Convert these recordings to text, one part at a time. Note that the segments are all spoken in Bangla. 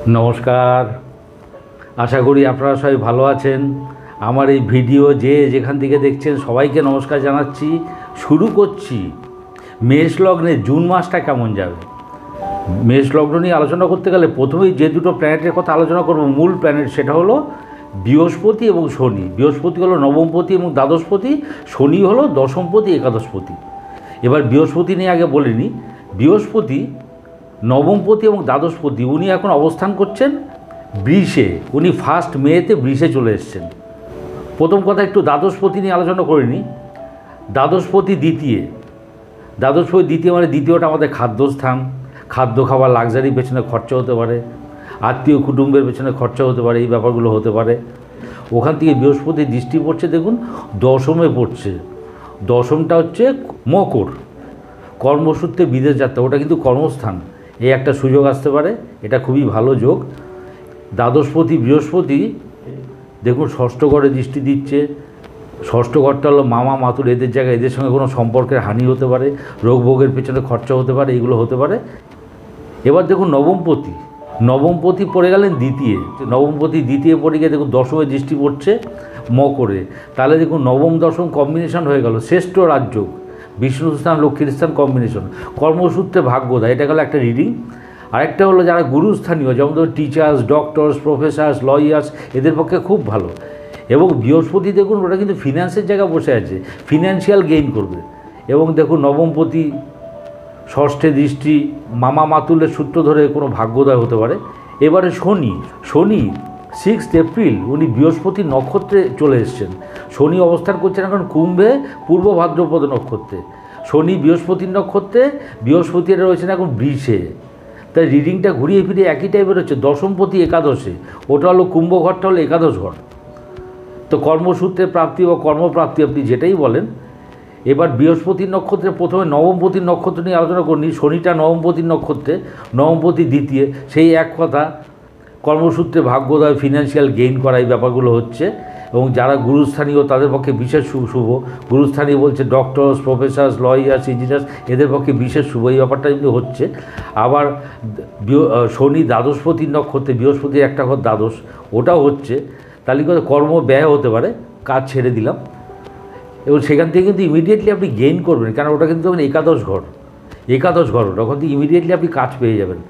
নমস্কার। আশা করি আপনারা সবাই ভালো আছেন। আমার এই ভিডিও যেখান থেকে দেখছেন সবাইকে নমস্কার জানাচ্ছি। শুরু করছি মেষ লগ্নে জুন মাসটা কেমন যাবে। মেষ লগ্ন নিয়ে আলোচনা করতে গেলে প্রথমেই যে দুটো প্ল্যানেটের কথা আলোচনা করব, মূল প্ল্যানেট, সেটা হলো বৃহস্পতি এবং শনি। বৃহস্পতি হলো নবমপতি এবং দ্বাদশপতি, শনি হলো দশমপতি একাদশপতি। এবার বৃহস্পতি নিয়ে আগে বলিনি। বৃহস্পতি নবমপতি এবং দ্বাদশপতি, উনি এখন অবস্থান করছেন বৃষে। উনি 1 মেতে বৃষে চলে এসছেন। প্রথম কথা একটু দ্বাদশপতি নিয়ে আলোচনা করিনি। দ্বাদশপতি দ্বিতীয় মানে দ্বিতীয়টা আমাদের খাদ্যস্থান। খাদ্য খাবার লাক্সারি পেছনে খরচা হতে পারে, আত্মীয় কুটুম্বের পেছনে খরচা হতে পারে, এই ব্যাপারগুলো হতে পারে। ওখান থেকে বৃহস্পতি দৃষ্টি পড়ছে, দেখুন দশমে পড়ছে। দশমটা হচ্ছে মকর, কর্মসূত্রে বিদেশ যাত্রা, ওটা কিন্তু কর্মস্থান। এই একটা সুযোগ আসতে পারে, এটা খুবই ভালো যোগ। দ্বাদশপতি বৃহস্পতি দেখুন ষষ্ঠ ঘরে দৃষ্টি দিচ্ছে। ষষ্ঠ ঘরটা হলো মামা মাতুর, এদের জায়গায় এদের সঙ্গে কোনো সম্পর্কের হানি হতে পারে, রোগ ভোগের পেছনে খরচা হতে পারে, এইগুলো হতে পারে। এবার দেখুন নবমপতি পড়ে গেলেন দ্বিতীয়। নবমপতি দ্বিতীয় পড়ে গিয়ে দেখুন দশমে দৃষ্টি পড়ছে মকরে। তাহলে দেখুন নবম দশম কম্বিনেশন হয়ে গেল, শ্রেষ্ঠ রাজ্য, বিষ্ণু স্থান লক্ষ্মীর স্থান কম্বিনেশন, কর্মসূত্রে ভাগ্যদা। এটা গেল একটা রিডিং। আরেকটা হলো যারা গুরুস্থানীয়, যেমন ধরুন টিচার্স, ডক্টরস, প্রফেসর্স, লয়ার্স, এদের পক্ষে খুব ভালো। এবং বৃহস্পতি দেখুন ওটা কিন্তু ফিনান্সের জায়গা বসে আছে, ফিনান্সিয়াল গেইন করবে। এবং দেখুন নবমপতি ষষ্ঠে দৃষ্টি, মামা মাতুলের সূত্র ধরে কোনো ভাগ্যোদয় হতে পারে। এবারে শনি 6 এপ্রিল উনি বৃহস্পতির নক্ষত্রে চলে এসছেন। শনি অবস্থান করছেন এখন কুম্ভে, পূর্ব ভাদ্রপদ নক্ষত্রে। শনি বৃহস্পতির নক্ষত্রে, বৃহস্পতিরা রয়েছেন এখন বৃষে। তাই রিডিংটা ঘুরিয়ে ফিরিয়ে একই টাইপের হচ্ছে। দশমপতি একাদশে, ওটা হলো কুম্ভ ঘরটা হলো একাদশ ঘর। তো কর্মসূত্রে প্রাপ্তি বা কর্মপ্রাপ্তি আপনি যেটাই বলেন। এবার বৃহস্পতির নক্ষত্রে প্রথমে নবমপতির নক্ষত্র নিয়ে আলোচনা করিনি। শনিটা নবমপতির নক্ষত্রে, নবমপতি দ্বিতীয়, সেই এক কথা। কর্মসূত্রে ভাগ্যোদয়, ফিনান্সিয়াল গেইন করা, এই ব্যাপারগুলো হচ্ছে। এবং যারা গুরুস্থানীয় তাদের পক্ষে বিশেষ শুভ। গুরুস্থানীয় বলছে ডক্টরস, প্রফেসর্স, লয়ার্স, ইঞ্জিনিয়ার্স, এদের পক্ষে বিশেষ শুভ, এই ব্যাপারটা কিন্তু হচ্ছে। আবার শনি দ্বাদশপতির নক্ষত্রে, বৃহস্পতির একটা ঘর দ্বাদশ, ওটাও হচ্ছে। তাহলে করে কর্ম ব্যয় হতে পারে, কাজ ছেড়ে দিলাম। এবং সেখান থেকে কিন্তু ইমিডিয়েটলি আপনি গেইন করবেন, কারণ ওটা কিন্তু একাদশ ঘর ওটা, ওখান থেকে ইমিডিয়েটলি আপনি কাজ পেয়ে যাবেন।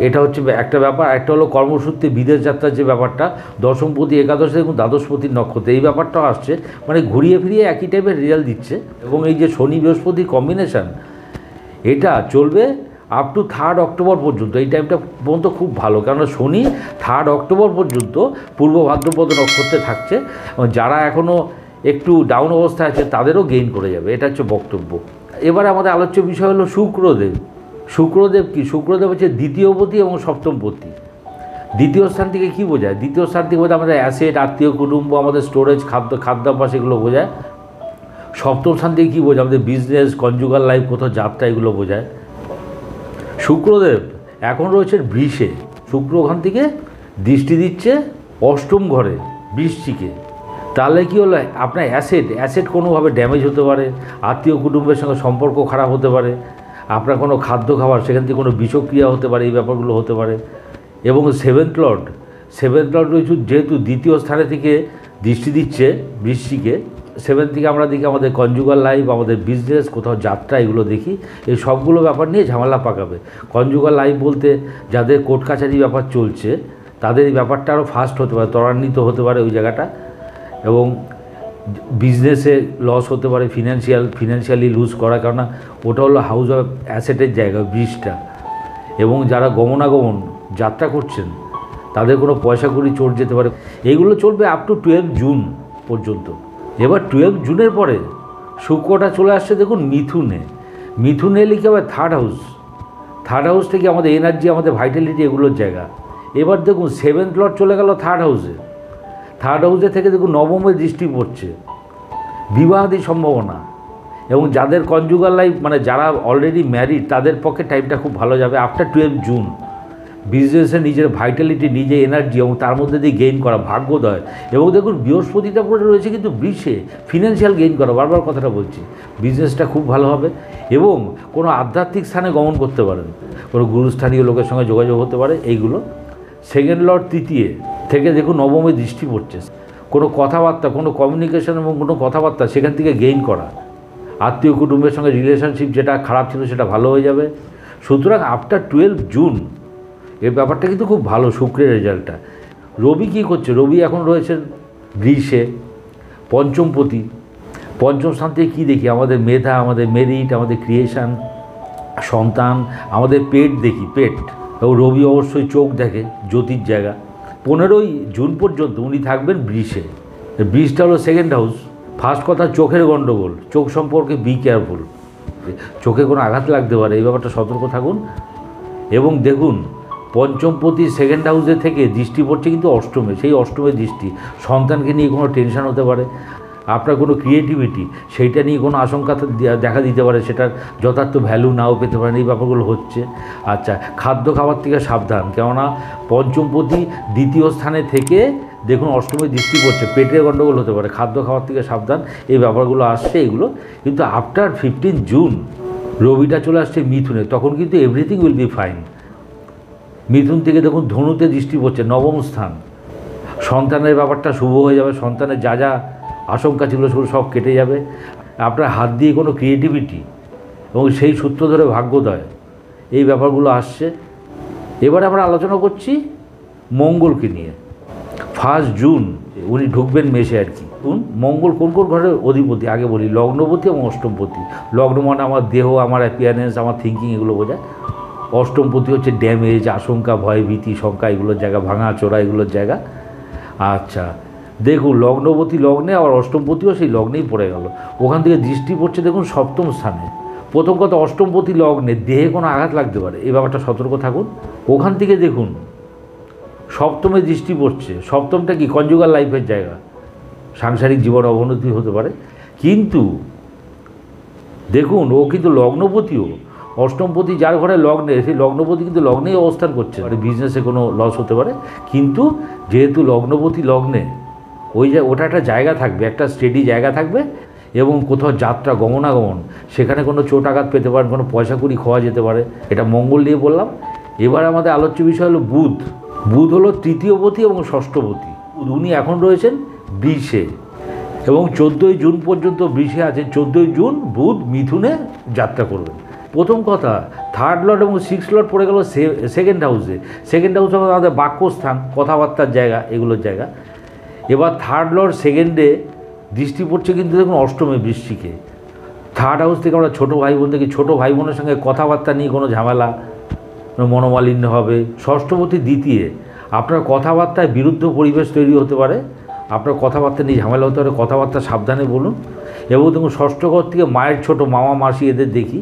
এটা হচ্ছে একটা ব্যাপার। একটা হলো কর্মসূত্রে বিদেশ যাত্রার যে ব্যাপারটা, দশমপতি একাদশে এবং দ্বাদশপতির নক্ষত্রে, এই ব্যাপারটাও আসছে। মানে ঘুরিয়ে ফিরিয়ে একই টাইপের রেজাল্ট দিচ্ছে। এবং এই যে শনি বৃহস্পতির কম্বিনেশান, এটা চলবে আপ টু 3 অক্টোবর পর্যন্ত। এই টাইমটা পর্যন্ত খুব ভালো, কেননা শনি 3 অক্টোবর পর্যন্ত পূর্ব ভাদ্রপদ নক্ষত্রে থাকছে। যারা এখনও একটু ডাউন অবস্থায় আছে তাদেরও গেইন করে যাবে, এটা হচ্ছে বক্তব্য। এবারে আমাদের আলোচ্য বিষয় হলো শুক্রদেব কি? শুক্রদেব হচ্ছে দ্বিতীয়পতি এবং সপ্তমপতি। দ্বিতীয় স্থান থেকে কী বোঝায়? দ্বিতীয় স্থান থেকে বোঝায় আমাদের অ্যাসেট, আত্মীয় কুটুম্ব, আমাদের স্টোরেজ, খাদ্যাভ্যাস, এগুলো বোঝায়। সপ্তম স্থান থেকে কী বোঝায়? আমাদের বিজনেস, কনজুগাল লাইফ, কোথাও যাত্রা, এগুলো বোঝায়। শুক্রদেব এখন রয়েছেন বৃষে। শুক্র ওখান থেকে দৃষ্টি দিচ্ছে অষ্টম ঘরে বৃশ্চিকে। তাহলে কী হলো, আপনার অ্যাসেট কোনোভাবে ড্যামেজ হতে পারে, আত্মীয় কুটুম্বের সঙ্গে সম্পর্ক খারাপ হতে পারে, আপনার কোনো খাদ্য খাবার সেখান থেকে কোনো বিষক্রিয়া হতে পারে, এই ব্যাপারগুলো হতে পারে। এবং সেভেন্থ লর্ড রয়েছে, যেহেতু দ্বিতীয় স্থানে থেকে দৃষ্টি দিচ্ছে বৃশ্চিকে, 7 থেকে আমরা দেখি আমাদের কনজুগাল লাইফ, আমাদের বিজনেস, কোথাও যাত্রা, এগুলো দেখি। এই সবগুলো ব্যাপার নিয়ে ঝামেলা পাকাবে। কনজুগাল লাইফ বলতে যাদের কোর্ট কাছারি ব্যাপার চলছে, তাদের এই ব্যাপারটা আরও ফাস্ট হতে পারে, ত্বরান্বিত হতে পারে ওই জায়গাটা। এবং বিজনেসে লস হতে পারে, ফিনান্সিয়ালি লুজ করা, কেননা ওটা হলো হাউস অফ অ্যাসেটের জায়গা বৃষটা। এবং যারা গমনাগমন যাত্রা করছেন তাদের কোনো পয়সা কড়ি চোট যেতে পারে। এইগুলো চলবে আপ টু 12 জুন পর্যন্ত। এবার 12 জুনের পরে শুক্রটা চলে আসছে দেখুন মিথুনে এলে কি হবে? থার্ড হাউস থেকে আমাদের এনার্জি, আমাদের ভাইটালিটি, এগুলোর জায়গা। এবার দেখুন 7th লর্ড চলে গেল থার্ড হাউসে থেকে দেখুন নবমে দৃষ্টি পড়ছে, বিবাহাদি সম্ভাবনা। এবং যাদের কনজুগাল লাইফ, মানে যারা অলরেডি ম্যারিড, তাদের পক্ষে টাইমটা খুব ভালো যাবে আফটার 12 জুন। বিজনেসে নিজের ভাইটালিটি, নিজের এনার্জি এবং তার মধ্যে দিয়ে গেইন করা, ভাগ্যোদয়। এবং দেখুন বৃহস্পতিটা পড়ে রয়েছে কিন্তু বৃষে, ফিনান্সিয়াল গেইন করা, বারবার কথাটা বলছি। বিজনেসটা খুব ভালো হবে এবং কোনো আধ্যাত্মিক স্থানে গমন করতে পারেন, কোনো গুরুস্থানীয় লোকের সঙ্গে যোগাযোগ হতে পারে, এইগুলো। সেকেন্ড লর্ড তৃতীয় থেকে দেখুন নবমে দৃষ্টি পড়ছে। কোনো কথাবার্তা, কোনো কমিউনিকেশন এবং কোনো কথাবার্তা সেখান থেকে গেইন করা, আত্মীয় কুটুম্বের সঙ্গে রিলেশনশিপ যেটা খারাপ ছিল সেটা ভালো হয়ে যাবে। সুতরাং আফটার 12 জুন এই ব্যাপারটা কিন্তু খুব ভালো শুক্রের রেজাল্টটা। রবি কী করছে? রবি এখন রয়েছেন বৃষে, পঞ্চমপতি। পঞ্চম স্থান থেকে কী দেখি? আমাদের মেধা, আমাদের মেরিট, আমাদের ক্রিয়েশন, সন্তান, আমাদের পেট দেখি, পেট। এবং রবি অবশ্যই চোখ দেখে, জ্যোতির জায়গা। 15ই জুন পর্যন্ত উনি থাকবেন বৃষে। বৃষটা হলো সেকেন্ড হাউস। ফার্স্ট কথা, চোখের গণ্ডগোল, চোখ সম্পর্কে বি কেয়ারফুল, চোখে কোনো আঘাত লাগতে পারে, এই ব্যাপারটা সতর্ক থাকুন। এবং দেখুন পঞ্চমপতি সেকেন্ড হাউসে থেকে দৃষ্টি পড়ছে কিন্তু অষ্টমে, সেই অষ্টমের দৃষ্টি। সন্তানকে নিয়ে কোনো টেনশন হতে পারে, আপনার কোনো ক্রিয়েটিভিটি সেইটা নিয়ে কোনো আশঙ্কা দেখা দিতে পারে, সেটার যথার্থ ভ্যালু নাও পেতে পারেন, এই ব্যাপারগুলো হচ্ছে। আচ্ছা, খাদ্য খাবার থেকে সাবধান, কেননা পঞ্চমপতি দ্বিতীয় স্থানে থেকে দেখুন অষ্টমে দৃষ্টি পড়ছে, পেটের গণ্ডগোল হতে পারে, খাদ্য খাবার থেকে সাবধান, এই ব্যাপারগুলো আসছে এগুলো। কিন্তু আফটার 15 জুন রবিটা চলে আসছে মিথুনে, তখন কিন্তু এভরিথিং উইল বি ফাইন। মিথুন থেকে দেখুন ধনুতে দৃষ্টি পড়ছে, নবম স্থান। সন্তানের ব্যাপারটা শুভ হয়ে যাবে, সন্তানের যা যা আশঙ্কা ছিল সেগুলো সব কেটে যাবে। আপনার হাত দিয়ে কোনো ক্রিয়েটিভিটি এবং সেই সূত্র ধরে ভাগ্যোদয়, এই ব্যাপারগুলো আসছে। এবারে আমরা আলোচনা করছি মঙ্গলকে নিয়ে। 1 জুন উনি ঢুকবেন মেষে আর কি। মঙ্গল কোন কোন ঘরের অধিপতি আগে বলি, লগ্নপতি এবং অষ্টমপতি। লগ্ন মানে আমার দেহ, আমার অ্যাপিয়ারেন্স, আমার থিঙ্কিং, এগুলো বোঝায়। অষ্টমপতি হচ্ছে ড্যামেজ, আশঙ্কা, ভয়, ভীতি, শঙ্কা, এগুলোর জায়গা, ভাঙা চোরা, এগুলোর জায়গা। আচ্ছা দেখুন লগ্নপতি লগ্নে, আবার অষ্টমপতিও সেই লগ্নেই পড়ে গেল, ওখান থেকে দৃষ্টি পড়ছে দেখুন সপ্তম স্থানে। প্রথম কথা, অষ্টমপতি লগ্নে দেহে কোনো আঘাত লাগতে পারে, এই ব্যাপারটা সতর্ক থাকুন। ওখান থেকে দেখুন সপ্তমে দৃষ্টি পড়ছে। সপ্তমটা কি? কনজুগাল লাইফের জায়গা, সাংসারিক জীবন অবনতি হতে পারে। কিন্তু দেখুন ও কিন্তু লগ্নপতিও, অষ্টমপতি যার ঘরে লগ্নে, সেই লগ্নপতি কিন্তু লগ্নেই অবস্থান করছে, বিজনেসে কোনো লস হতে পারে। কিন্তু যেহেতু লগ্নপতি লগ্নে, ওটা একটা জায়গা থাকবে, একটা স্টেডি জায়গা থাকবে। এবং কোথাও যাত্রা, গমনাগমন, সেখানে কোনো চোট আঘাত পেতে পারেন, কোনো পয়সা কড়ি খোয়া যেতে পারে। এটা মঙ্গল নিয়ে বললাম। এবার আমাদের আলোচ্য বিষয় হলো বুধ। বুধ হলো তৃতীয়পতি এবং ষষ্ঠপতি। উনি এখন রয়েছেন বৃষে এবং 14ই জুন পর্যন্ত বৃষে আছেন। 14ই জুন বুধ মিথুনে যাত্রা করবেন। প্রথম কথা, থার্ড লর্ড এবং সিক্স লর্ড পড়ে গেল সেকেন্ড হাউসে। সেকেন্ড হাউস আমাদের বাক্যস্থান, কথাবার্তার জায়গা, এগুলোর জায়গা। এবার থার্ড লর্ড সেকেন্ডে দৃষ্টি পড়ছে কিন্তু দেখুন অষ্টমে বৃশ্চিকে। থার্ড হাউস থেকে আমরা ছোটো ভাই বোন দেখি, ছোটো ভাই বোনের সঙ্গে কথাবার্তা নিয়ে কোনো ঝামেলা, মনোমালিন্য হবে। ষষ্ঠপতি দ্বিতীয়, আপনার কথাবার্তায় বিরুদ্ধ পরিবেশ তৈরি হতে পারে, আপনার কথাবার্তা নিয়ে ঝামেলা হতে পারে, কথাবার্তা সাবধানে বলুন। এবং দেখুন ষষ্ঠ ঘর থেকে মায়ের ছোটো মামা মাসি এদের দেখি,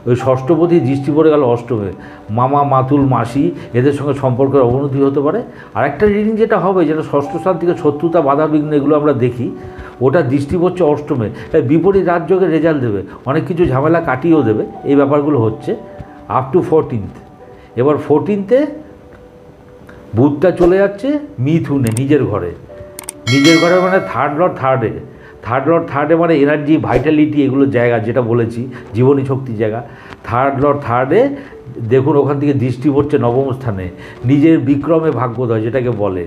ওই ষষ্ঠপতি দৃষ্টি পড়ে গেল অষ্টমে, মামা মাতুল মাসি এদের সঙ্গে সম্পর্কের অবনতি হতে পারে। আরেকটা রিডিং যেটা হবে, যেটা ষষ্ঠ স্থান থেকে শত্রুতা, বাধা বিঘ্ন, এগুলো আমরা দেখি, ওটা দৃষ্টি পড়ছে অষ্টমে, বিপরীত রাজযোগের রেজাল্ট দেবে, অনেক কিছু ঝামেলা কাটিয়েও দেবে, এই ব্যাপারগুলো হচ্ছে আপ টু 14th। এবার 14th বুধটা চলে যাচ্ছে মিথুনে, নিজের ঘরে। নিজের ঘরে মানে থার্ড লর্ড থার্ডে মানে এনার্জি, ভাইটালিটি, এগুলোর জায়গা, যেটা বলেছি জীবনী শক্তির জায়গা। থার্ড লর্ড থার্ডে দেখুন ওখান থেকে দৃষ্টি পড়ছে নবম স্থানে। নিজের বিক্রমে ভাগ্যোদয় যেটাকে বলে,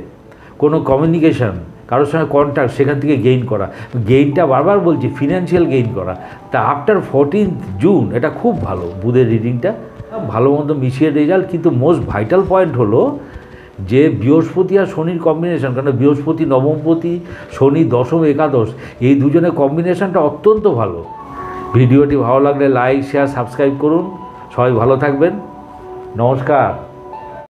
কোনো কমিউনিকেশন, কারোর সঙ্গে কন্ট্যাক্ট, সেখান থেকে গেইন করা, গেইনটা বারবার বলছি ফিনান্সিয়াল গেইন করা। তা আফটার 14th জুন এটা খুব ভালো, বুধের রিডিংটা ভালো মন্দ মিশিয়ে রেজাল্ট। কিন্তু মোস্ট ভাইটাল পয়েন্ট হলো যে বৃহস্পতি আর শনির কম্বিনেশন, কারণ বৃহস্পতি নবমপতি, শনি দশম একাদশ, এই দুজনের কম্বিনেশনটা অত্যন্ত ভালো। ভিডিওটি ভালো লাগলে লাইক, শেয়ার, সাবস্ক্রাইব করুন। সবাই ভালো থাকবেন, নমস্কার।